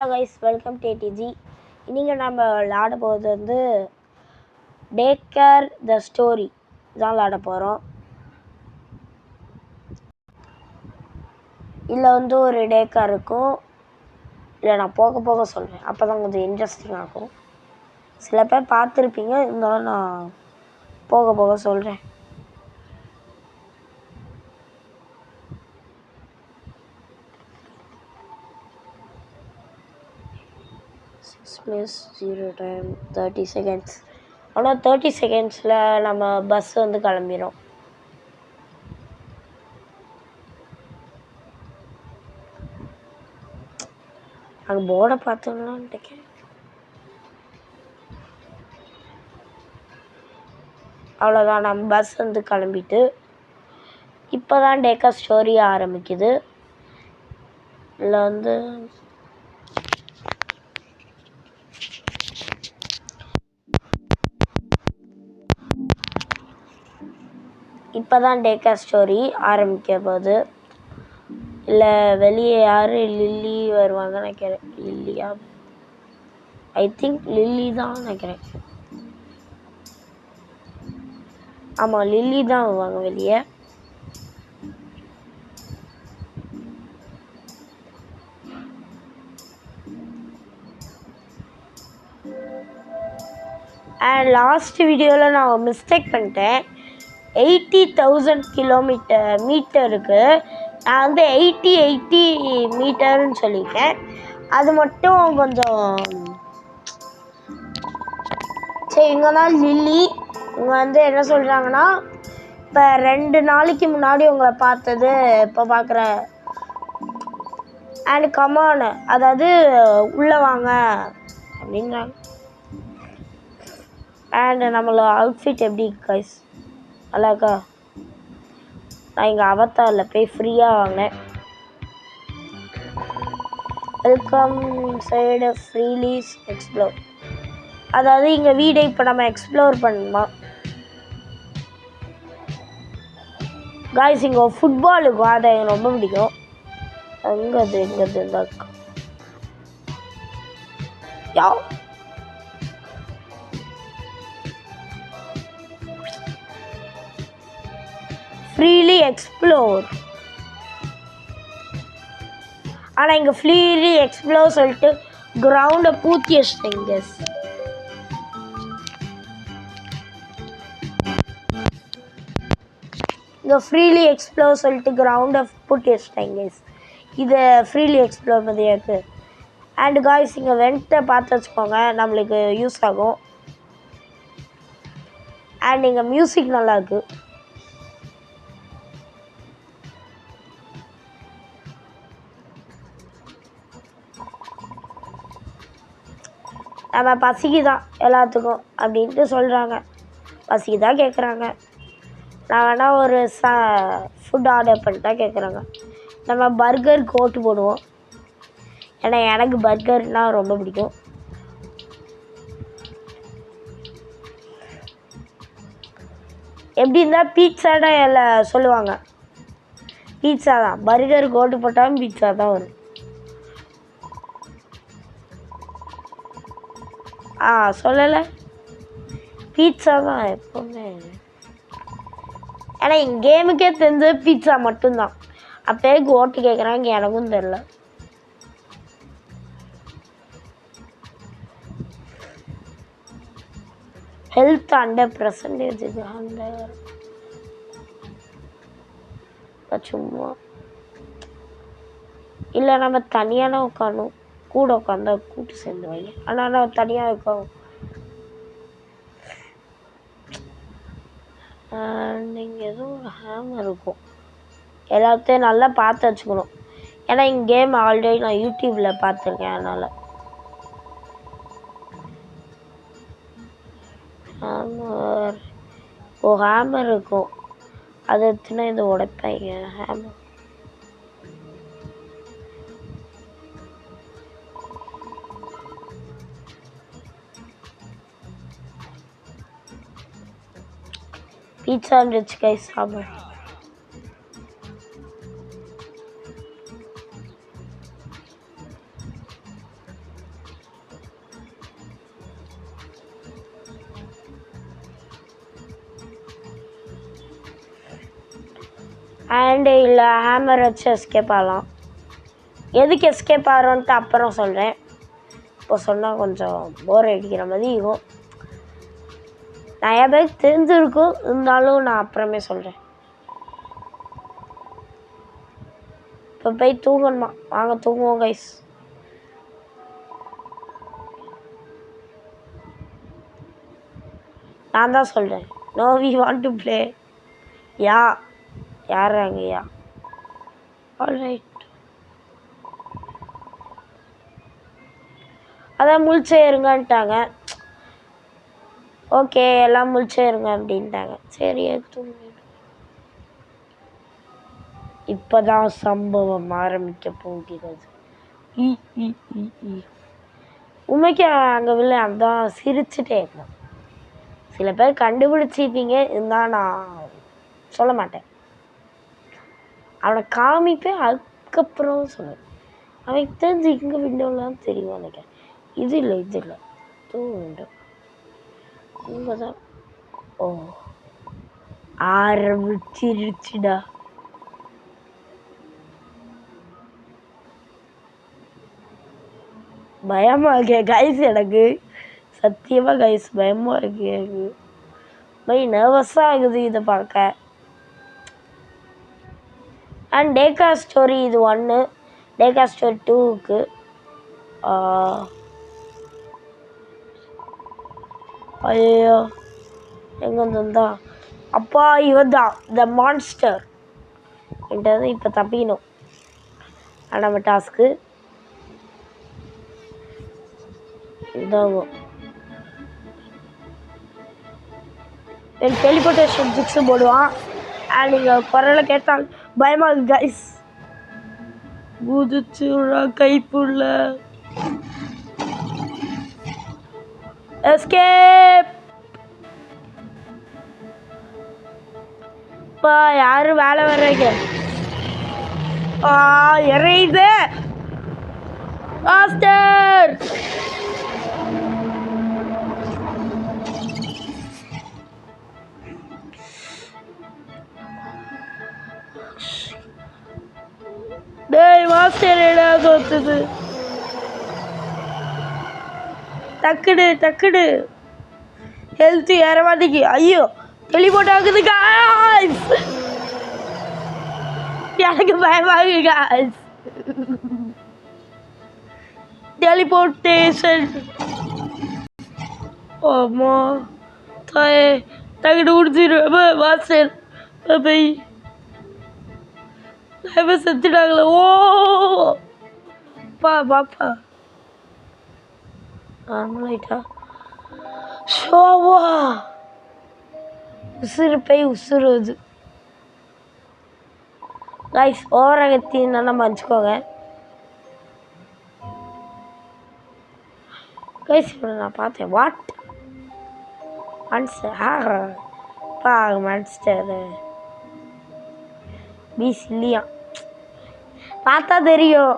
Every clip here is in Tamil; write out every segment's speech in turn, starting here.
Hello guys, welcome to ATG. இன்றைக்கி நம்ம விளாட போகிறது வந்து டே கேர் த ஸ்டோரி தான் விளாட போகிறோம். இதில் வந்து ஒரு டே கேர் இருக்கும். இல்லை நான் போக போக சொல்கிறேன், அப்போ தான் கொஞ்சம் இன்ட்ரெஸ்டிங் ஆகும். சில பேர் பார்த்துருப்பீங்க, இருந்தாலும் நான் போக போக சொல்கிறேன். Plus 0 time 30 seconds. ஆனால் 30 செகண்ட்ஸில் நம்ம பஸ் வந்து கிளம்பிடும். அங்கே போர்டை பார்த்தோம்னான்ட்டு அவ்வளோதான், நம்ம பஸ் வந்து கிளம்பிட்டு இப்போ தான் டே கேர் ஸ்டோரி ஆரம்பிக்குது. இதில் வந்து இப்போ தான் டே கேர் ஸ்டோரி ஆரம்பிக்க போகுது. இல்லை வெளியே யார் லில்லி வருவாங்கன்னு நினைக்கிறேன். லில்லியா? ஐ திங்க் லில்லி தான் நினைக்கிறேன். ஆமாம், லில்லி தான் வருவாங்க வெளியே. அண்ட் லாஸ்ட் வீடியோவில் நான் மிஸ்டேக் பண்ணிட்டேன். 80,000 மீட்டருக்கு நான் வந்து 80 மீட்டர்னு சொல்லியிருக்கேன். அது மட்டும் கொஞ்சம் சரி. இங்கே தான் லில்லி. இவங்க வந்து என்ன சொல்கிறாங்கன்னா, இப்போ 2 நாளைக்கு முன்னாடி உங்களை பார்த்தது இப்போ பார்க்குற அண்ட் கமான், அதாவது உள்ளே வாங்க அப்படின்றாங்க. அண்ட் நம்மளோட அவுட்ஃபிட் எப்படி கைஸ்? நல்லாக்கா? நான் இங்கே அவத்தாரில் போய் ஃப்ரீயாக வாங்கினேன். வெல்கம் சைடு ஃப்ரீலீஸ் எக்ஸ்ப்ளோர். அதாவது இங்கே வீடை இப்போ நம்ம எக்ஸ்ப்ளோர் பண்ணணுமா காய்ஸ்? இங்கே ஃபுட்பால் இருக்கும், அதை எனக்கு ரொம்ப பிடிக்கும். எங்கே இருந்தா யா ஃப்ரீலி எக்ஸ்ப்ளோர். ஆனால் இங்கே ஃப்ரீலி எக்ஸ்ப்ளோர் சொல்லிட்டு கிரவுண்டை பூத்தி வச்சிட்டேங்க. இங்கே ஃப்ரீலி எக்ஸ்ப்ளோர் சொல்லிட்டு கிரவுண்டை பூட்டி வச்சிட்டேங்க. இது ஃப்ரீலி எக்ஸ்ப்ளோர் மாதிரியா இருக்குது. அண்ட் காய்ஸ், இங்கே வெண்ட்டை பார்த்து வச்சுக்கோங்க, நம்மளுக்கு யூஸ் ஆகும். அண்ட் இங்கே மியூசிக் நல்லாயிருக்கு. நம்ம பசிக்கு தான் எல்லாத்துக்கும் அப்படின்ட்டு சொல்கிறாங்க. பசிக்கு தான் கேட்குறாங்க. நான் வேணால் ஒரு ஃபுட் ஆர்டர் பண்ணிட்டா கேட்குறாங்க. நம்ம பர்கருக்கு ஓட்டு போடுவோம். ஏன்னா எனக்கு பர்கர்னால் ரொம்ப பிடிக்கும். எப்படி இருந்தால் பீட்சாட எல்லாம் சொல்லுவாங்க. பீட்சா தான். பர்கருக்கு ஓட்டு போட்டாலும் பீட்சா தான் வரும். சொல்லலை, பீட்சா தான் எப்போவுமே. ஏன்னா என் கேமுக்கே தெரிஞ்சது பீட்சா மட்டும்தான். அப்போக்கு ஓட்டு கேட்குறாங்க, எனக்கும் தெரில. ஹெல்த் 100% சும்மா இல்லை, நம்ம தனியான உட்காரணும். கூட உட்காந்தா கூட்டு சேர்ந்துவாங்க. ஆனால் நான் தனியாக இருக்கோம். நீங்கள் எதுவும் ஒரு ஹேமர் இருக்கும். எல்லாத்தையும் நல்லா பார்த்து வச்சுக்கணும். ஏன்னா இந்த கேம் ஆல்ரெடி நான் யூடியூப்பில் பார்த்துருக்கேன். அதனால் ஹேமர் ஹேமர் இருக்கும். அதை எடுத்துனா இதை உடைப்பாங்க. ஹேமர் பீட்சா இருந்துச்சு கைஸ், சாப்பிடு. அண்டு இல்லை ஹேமர் வச்சு எஸ்கேப் ஆகலாம். எதுக்கு எஸ்கேப் ஆகிறோன்ட்டு அப்புறம் சொல்கிறேன். இப்போ சொன்னால் கொஞ்சம் போர் அடிக்கிற மாதிரி இருக்கும். நிறையா பேருக்கு தெரிஞ்சிருக்கும், இருந்தாலும் நான் அப்புறமே சொல்கிறேன். இப்போ போய் தூங்கணுமா? வாங்க தூங்குவோம் கைஸ். நான் தான் சொல்கிறேன். No we want to play. யா யார் அங்கேயா? ஆல்ரைட். அதான் முழிச்சே இருங்கன்ட்டாங்க. ஓகே எல்லாம் முழிச்சே இருங்க அப்படின்ட்டாங்க. சரி தூங்க. இப்போதான் சம்பவம் ஆரம்பிக்க போகிறது. உண்மைக்கு அங்கே வில்ல அதான் சிரிச்சுட்டே இருந்தேன். சில பேர் கண்டுபிடிச்சிப்பீங்க, இருந்தால் நான் சொல்ல மாட்டேன். அவனை காமிப்பேன், அதுக்கப்புறம் சொல்லுவேன். அவனுக்கு தெரிஞ்சு இங்கே விண்டோலாம் தெரியும் நினைக்கிறேன். இது இல்லை தூண்டு இங்கே தான். ஓ ஆரம்பிச்சிருச்சுடா. பயமாக இருக்கே கைஸ், எனக்கு சத்தியமாக கைஸ் பயமாக இருக்கு. எனக்கு பை நர்வஸாக ஆகுது இதை பார்க்க. அண்ட் டேக்கா ஸ்டோரி இது 1, டேக்கா ஸ்டோரி 2க்கு ஐயோ எங்கே வந்தா அப்பா இவன் தான் த மான்ஸ்டர் என்றது. இப்போ தப்பிக்கணும். நம்ம டாஸ்க்கு இதாகும். என் டெலிபோர்டேஷன் ஜிக்ஸு போடுவான். நீங்கள் குரலை கேட்டால் பயமாக கைஸ். குதிச்சுடா கைப்புள்ள. எஸ்கேப். இப்போ யாரும் வேலை வர்றீங்க? இறையுது மாஸ்டர். டேய் மாஸ்டர் என்ன தோத்துது? டக்குடு ஹெல்த் ஏற மாட்டேங்கி. ஐயோ டெலிபோர்ட் ஆகுது காய்ஸ். எனக்கு பயமாகுது காய்ஸ். டெலிபோர்டேஷன். ஆமா தாயே டக்குடு முடிச்சிரு மாஸ்டர். பை செத்துட்டாங்களே. ஓ பாப்பா ஆமாட்டா. ஷோவா உசுறு பை உசுறுது கைஸ். ஓரகத்தி நல்லா மன்னிச்சுக்கோங்க கைஸ். நான் பார்த்தேன் வாட் மான்ஸ்டர். மான்ஸ்டர் பீஸ் இல்லையா? பார்த்தா தெரியும்.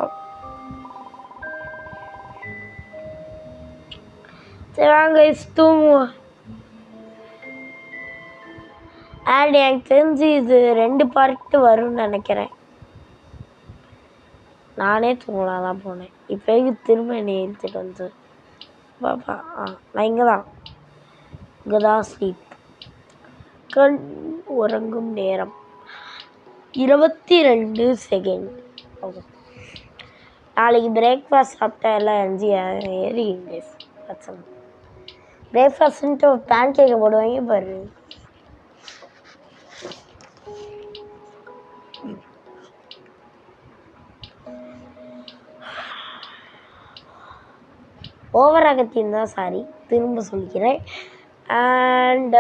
சரி வாங்க தூங்குவோம். அண்ட் எனக்கு தெரிஞ்சு இது 2 பார்ட்டு வரும்னு நினைக்கிறேன். நானே தூங்கலாம் தான் போனேன். இப்போ திரும்ப என்னை எடுத்துகிட்டு வந்து பாப்பா. நான் இங்கே தான் ஸ்லீப். கண் உறங்கும் நேரம் 22 செகண்ட். நாளைக்கு பிரேக்ஃபாஸ்ட் சாப்பிட்டா எல்லாம் ஏறி பிரச்சனை. பிரேக்ஃபாஸ்ட்டு பேன் கேக்கை போடுவாங்க பாரு. ஓவர் அகத்தியம் தான், சாரி திரும்ப சொல்லிக்கிறேன். அண்ட்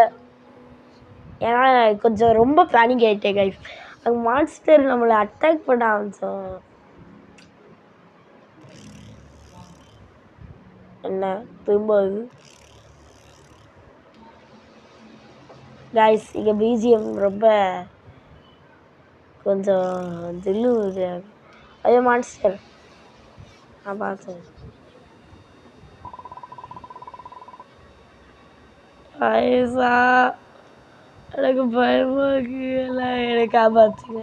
ஏன்னா கொஞ்சம் ரொம்ப பேனிக் ஆகிட்டேன் கைஸ். அங்கே மான்ஸ்டர் நம்மளை அட்டாக் பண்ண ஆரம்பிச்சோம். என்ன திரும்ப கைஸ் இங்கே பிஜிஎம் ரொம்ப கொஞ்சம் தில்லு. ஐயோ மான்ஸ்டர் நான் பார்த்தேன். ஐசா எனக்கு பயமாக இருக்கு. எல்லாம் எனக்கு காப்பாற்றுங்க.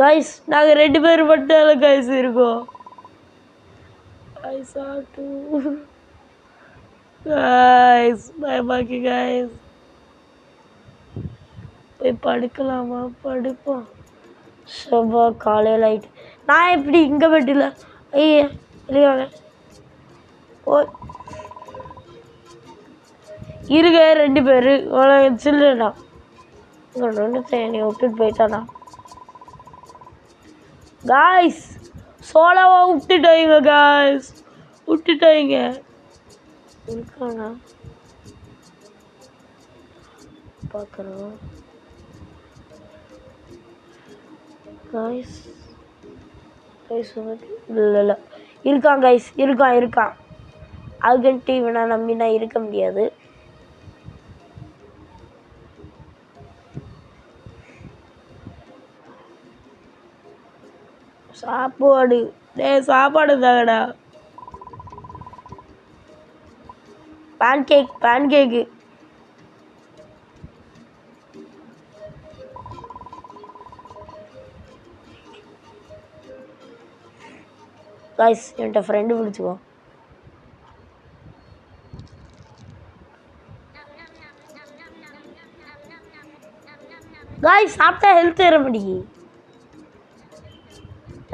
கைஸ் நாங்கள் 2 பேர் மட்டும் கைஸ் இருக்கோம். கைஸ் ஆட்டு கைஸ் பயமாக்கி கைஸ். போய் படுக்கலாமா? படுப்போம். சபா காலையில் ஆயிட்டு. நான் எப்படி இங்கே பெட்டில் ஐயா வெளியே வாங்க. ஓ இருக்க 2 பேர் சில்லுண்ணா ஒன்று என்னை விட்டுட்டு போயிட்டானா. காய்ஸ் சோலாவா விட்டுட்டாங்க. காய்ஸ் விட்டுட்டாங்க இருக்காங்க பார்க்குறோம். காய்ஸ் கைஸ் இல்லை இருக்கான் கைஸ் இருக்கான். அதுக்குன்ட்டு இவனை நம்பினா இருக்க முடியாது. சாப்பாடு சாப்பாடு தாங்கடா. பேன்கேக்கு கைஸ் என்கிட்ட ஃப்ரெண்டு பிடிச்சிக்கோ. காய்ஸ் சாப்பிட்டா ஹெல்த் ஏற முடியும்.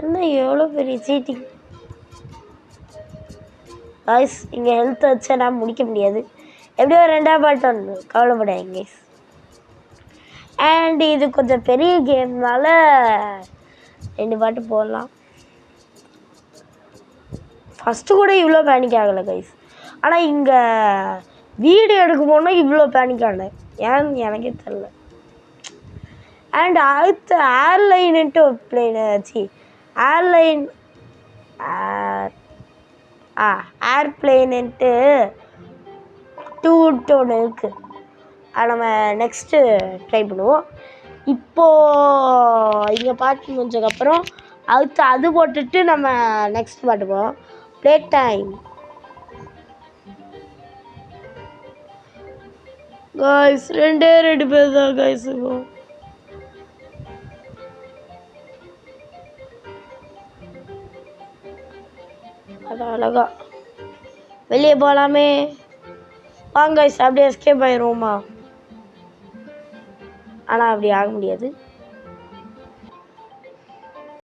என்ன எவ்வளோ பெரிய சீட்டிங். காய்ஸ் இங்கே ஹெல்த் வச்சா நான் முடிக்க முடியாது. எப்படியோ 2ஆம் பாட்டு வந்து கவலைப்படாதீங்க கைஸ். அண்ட் இது கொஞ்சம் பெரிய கேம்னால 2 பாட்டு போடலாம். ஃபஸ்ட்டு கூட இவ்வளோ பேனிக் ஆகலை கைஸ். ஆனால் இங்கே வீடியோ எடுக்கும் போனால் இவ்வளோ பேனிக் ஆனேன். ஏன்னு எனக்கே தெரில. அண்ட் அடுத்து ஏர்லைன்ட்டு ஒரு பிளேன் ஆச்சு. ஏர்பிளேன்ட்டு 2 ஒன்று இருக்குது. அதை நம்ம நெக்ஸ்ட்டு ட்ரை பண்ணுவோம். இப்போது இங்கே பாட்டு முடிஞ்சதுக்கப்புறம் அடுத்து அது போட்டுட்டு நம்ம நெக்ஸ்ட் பாட்டு போவோம். ப்ளே டைம் காய்ஸ் 2 பேர் தான் காய்ஸ் இருக்கும். அது அழகா வெளியே போகலாமே வாங்க கைஸ். அப்படியே எஸ்கேப் ஆயிடுவோமா? ஆனால் அப்படி ஆக முடியாது.